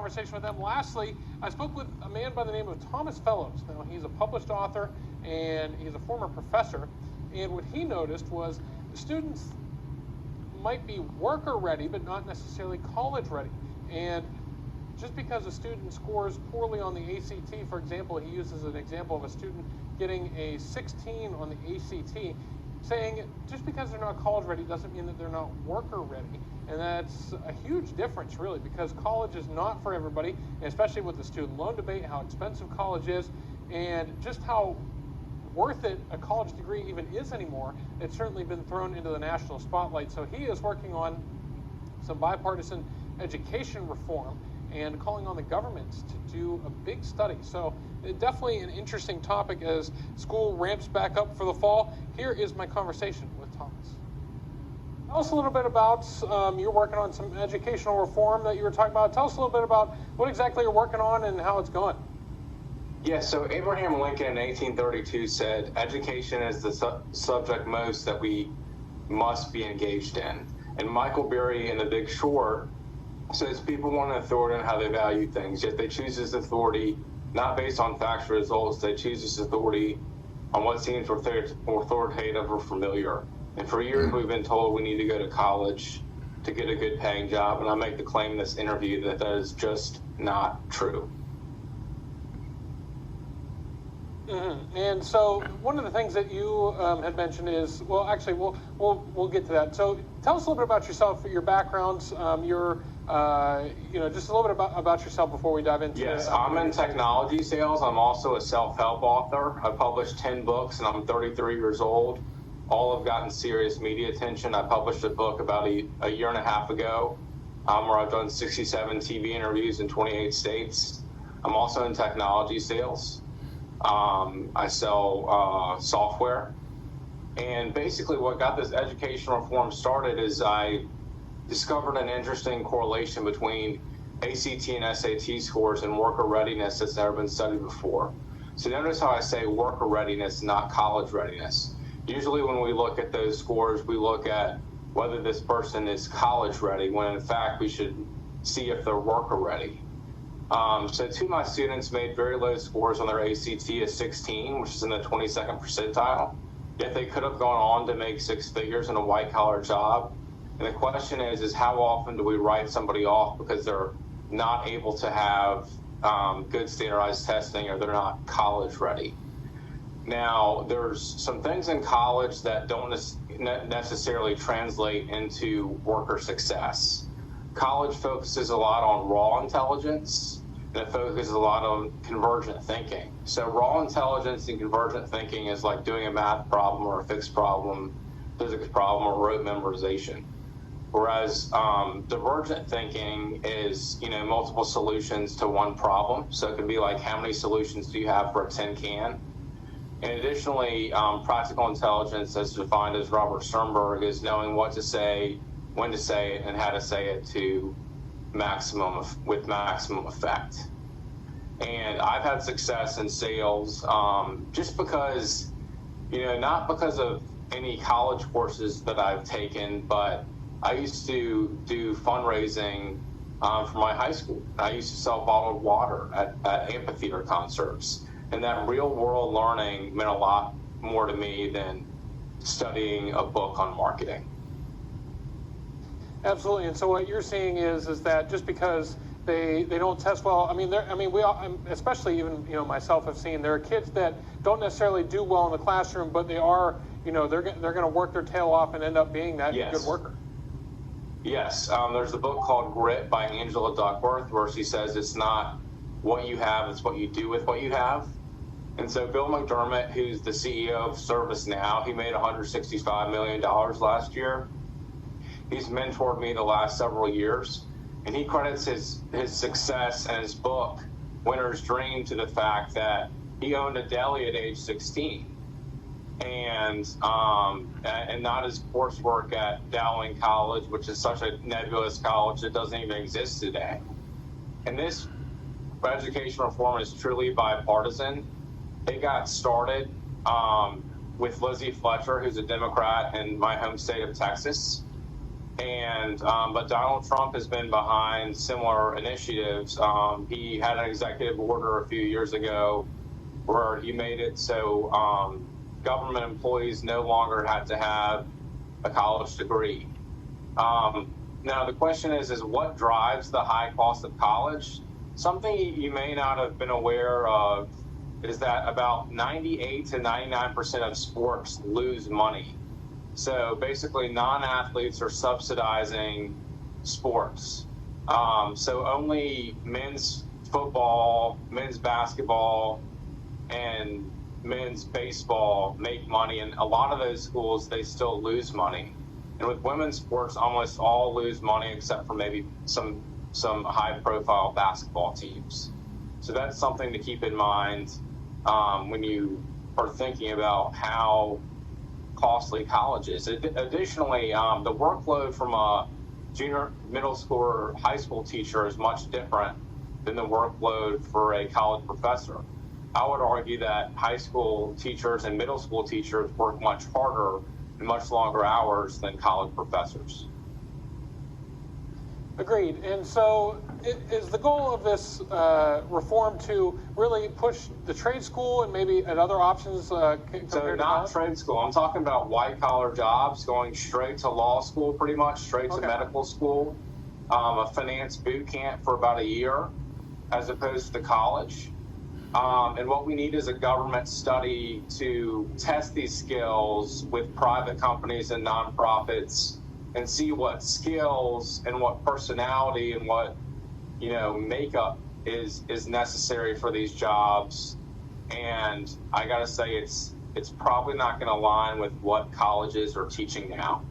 Conversation with them. Lastly, I spoke with a man by the name of Thomas Fellows. Now, he's a published author and he's a former professor. And what he noticed was students might be worker ready, but not necessarily college ready. And just because a student scores poorly on the ACT, for example, he uses an example of a student getting a 16 on the ACT, saying just because they're not college ready doesn't mean that they're not worker ready. And that's a huge difference, really, because college is not for everybody, and especially with the student loan debate, how expensive college is, and just how worth it a college degree even is anymore. It's certainly been thrown into the national spotlight. So he is working on some bipartisan education reform and calling on the government to do a big study. So definitely an interesting topic as school ramps back up for the fall. Here is my conversation with Thomas. Tell us a little bit about, you're working on some educational reform that you were talking about. Tell us a little bit about what exactly you're working on and how it's going. Yeah, so Abraham Lincoln in 1832 said, education is the subject most that we must be engaged in. And Michael Beery in The Big Short says people want an authority on how they value things, yet they choose this authority not based on facts or results. They choose this authority on what seems authoritative or familiar. And for years, we've been told we need to go to college to get a good paying job. And I make the claim in this interview that that is just not true. Mm-hmm. And so one of the things that you had mentioned is, well, actually, we'll get to that. So tell us a little bit about yourself, your backgrounds, just a little bit about yourself before we dive into it. Yes, I'm in technology sales. I'm also a self-help author. I published 10 books and I'm 33 years old. All have gotten serious media attention. I published a book about a year and a half ago where I've done 67 TV interviews in 28 states. I'm also in technology sales. I sell software. And basically what got this education reform started is I discovered an interesting correlation between ACT and SAT scores and worker readiness that's never been studied before. So notice how I say worker readiness, not college readiness. Usually when we look at those scores, we look at whether this person is college ready, when in fact we should see if they're worker ready. So two of my students made very low scores on their ACT at 16, which is in the 22nd percentile, yet they could have gone on to make six figures in a white collar job. And the question is how often do we write somebody off because they're not able to have good standardized testing or they're not college ready? Now, there's some things in college that don't necessarily translate into worker success. College focuses a lot on raw intelligence, and it focuses a lot on convergent thinking. So raw intelligence and convergent thinking is like doing a math problem or a fixed problem, physics problem, or rote memorization. Whereas divergent thinking is, multiple solutions to one problem. So it can be like, how many solutions do you have for a tin can? And additionally, practical intelligence, as defined as Robert Sternberg, is knowing what to say, when to say it, and how to say it with maximum effect. And I've had success in sales just because, not because of any college courses that I've taken, but I used to do fundraising for my high school. I used to sell bottled water at amphitheater concerts. And that real world learning meant a lot more to me than studying a book on marketing. Absolutely. And so what you're seeing is that just because they don't test well, we all, especially even myself, have seen there are kids that don't necessarily do well in the classroom, but they are they're going to work their tail off and end up being that good worker. Yes. There's a book called Grit by Angela Duckworth where she says it's not what you have, it's what you do with what you have. And so Bill McDermott, who's the CEO of ServiceNow, he made $165 million last year. He's mentored me the last several years, and he credits his success and his book, Winner's Dream, to the fact that he owned a deli at age 16. And not his coursework at Dowling College, which is such a nebulous college that doesn't even exist today. And this education reform is truly bipartisan. It got started with Lizzie Fletcher, who's a Democrat in my home state of Texas. But Donald Trump has been behind similar initiatives. He had an executive order a few years ago where he made it so government employees no longer had to have a college degree. Now the question is what drives the high cost of college? Something you may not have been aware of is that about 98 to 99% of sports lose money. So basically non-athletes are subsidizing sports. So only men's football, men's basketball, and men's baseball make money. And a lot of those schools, they still lose money. And with women's sports, almost all lose money except for maybe some high-profile basketball teams. So that's something to keep in mind when you are thinking about how costly college is. Additionally, the workload from a junior, middle school, or high school teacher is much different than the workload for a college professor. I would argue that high school teachers and middle school teachers work much harder and much longer hours than college professors. Agreed. And so is the goal of this reform to really push the trade school and maybe at other options compared So to not college? trade school. I'm talking about white-collar jobs, going straight to law school pretty much, straight to medical school, a finance boot camp for about a year as opposed to college. And what we need is a government study to test these skills with private companies and nonprofits and see what skills and what personality and what, makeup is necessary for these jobs. And I gotta say, it's probably not gonna align with what colleges are teaching now.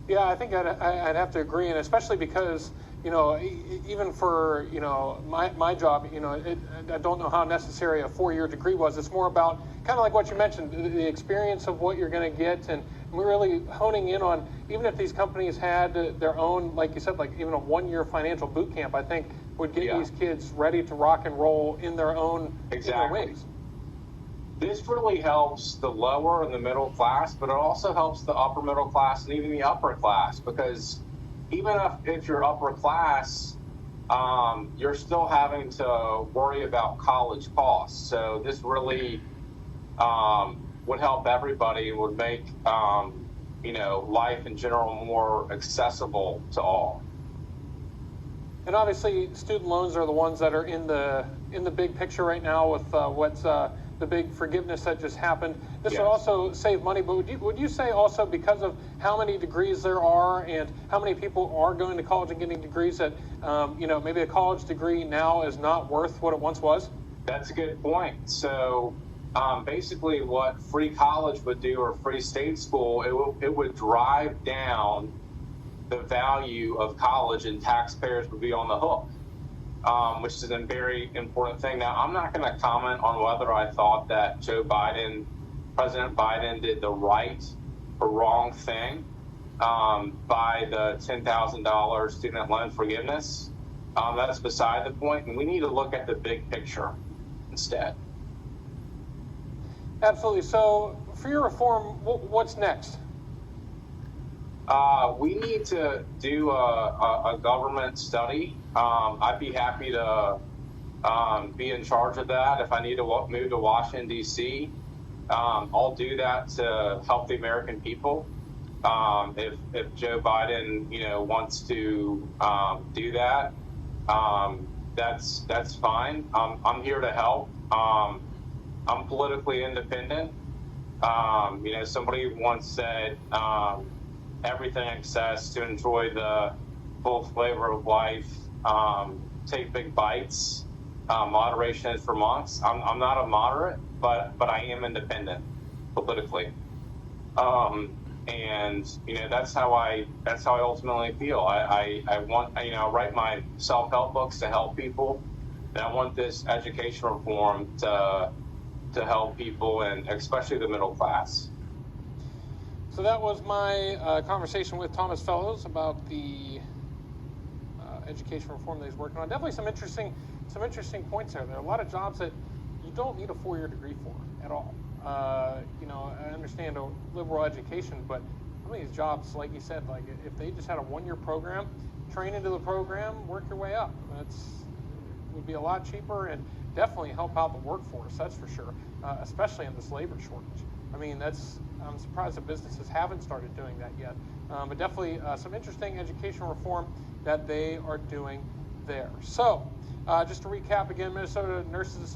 Yeah, I think I'd have to agree, and especially because, even for, my job, I don't know how necessary a 4-year degree was. It's more about kind of like what you mentioned, the experience of what you're going to get, and we're really honing in on, even if these companies had their own, like you said, like even a 1-year financial boot camp, I think would get these kids ready to rock and roll in their own ways. This really helps the lower and the middle class, but it also helps the upper middle class and even the upper class, because even if you're upper class, you're still having to worry about college costs. So this really would help everybody and would make life in general more accessible to all. And obviously, student loans are the ones that are in the big picture right now with what's the big forgiveness that just happened. This would also save money, but would you say also because of how many degrees there are and how many people are going to college and getting degrees that, maybe a college degree now is not worth what it once was? That's a good point. So basically what free college would do, or free state school, it would drive down the value of college, and taxpayers would be on the hook. Which is a very important thing. Now, I'm not going to comment on whether I thought that President Biden did the right or wrong thing by the $10,000 student loan forgiveness. That's beside the point, and we need to look at the big picture instead. Absolutely. So, for your reform, what's next? We need to do a government study. I'd be happy to be in charge of that. If I need to move to Washington, D.C., I'll do that to help the American people. If Joe Biden, wants to do that, that's fine. I'm here to help. I'm politically independent. Somebody once said, everything exists to enjoy the full flavor of life. Take big bites. Moderation is for monks. I'm not a moderate, but I am independent politically. And that's how I ultimately feel. I want, I write my self-help books to help people, and I want this education reform to help people, and especially the middle class. So that was my conversation with Thomas Fellows about the education reform that he's working on. Definitely some interesting points there. There are a lot of jobs that you don't need a 4-year degree for at all. I understand a liberal education, but some of these jobs, like you said, like if they just had a 1-year program, train into the program, work your way up. Would be a lot cheaper and definitely help out the workforce, that's for sure, especially in this labor shortage. I mean, I'm surprised that businesses haven't started doing that yet, but definitely some interesting educational reform that they are doing there. So, just to recap again, Minnesota Nurses